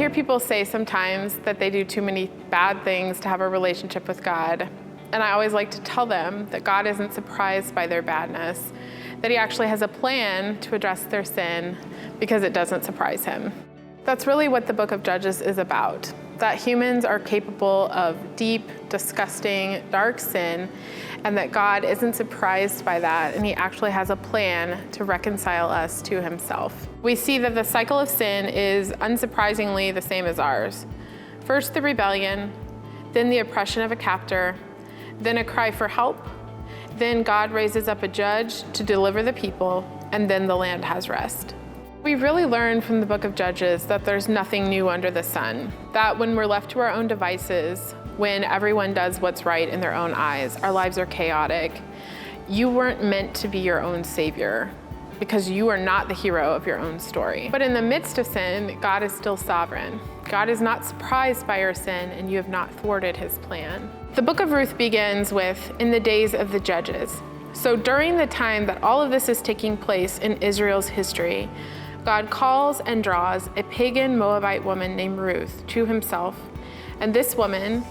hear people say sometimes that they do too many bad things to have a relationship with God. And I always like to tell them that God isn't surprised by their badness, that he actually has a plan to address their sin because it doesn't surprise him. That's really what the book of Judges is about, that humans are capable of deep, disgusting, dark sin, and that God isn't surprised by that, and he actually has a plan to reconcile us to himself. We see that the cycle of sin is unsurprisingly the same as ours. First the rebellion, then the oppression of a captor, then a cry for help, then God raises up a judge to deliver the people, and then the land has rest. We really learn from the book of Judges that there's nothing new under the sun, that when we're left to our own devices, when everyone does what's right in their own eyes, our lives are chaotic. You weren't meant to be your own savior because you are not the hero of your own story. But in the midst of sin, God is still sovereign. God is not surprised by your sin, and you have not thwarted his plan. The book of Ruth begins with, in the days of the judges. So during the time that all of this is taking place in Israel's history, God calls and draws a pagan Moabite woman named Ruth to himself. And this woman,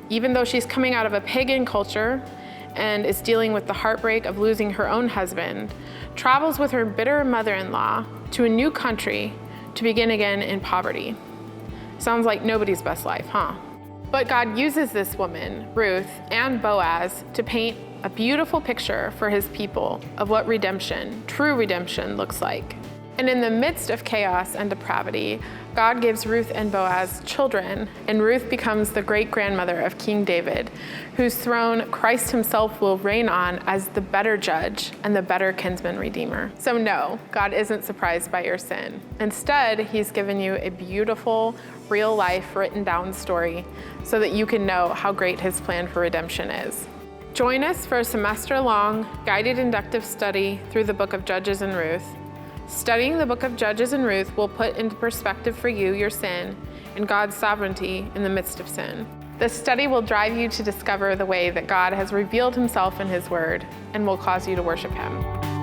even though she's coming out of a pagan culture and is dealing with the heartbreak of losing her own husband, travels with her bitter mother-in-law to a new country to begin again in poverty. Sounds like nobody's best life, huh? But God uses this woman, Ruth, and Boaz to paint a beautiful picture for his people of what redemption, true redemption, looks like. And in the midst of chaos and depravity, God gives Ruth and Boaz children, and Ruth becomes the great-grandmother of King David, whose throne Christ himself will reign on as the better judge and the better kinsman redeemer. So no, God isn't surprised by your sin. Instead, he's given you a beautiful, real-life, written-down story so that you can know how great his plan for redemption is. Join us for a semester-long guided inductive study through the book of Judges and Ruth. Studying the book of Judges and Ruth will put into perspective for you your sin and God's sovereignty in the midst of sin. This study will drive you to discover the way that God has revealed himself in his word and will cause you to worship him.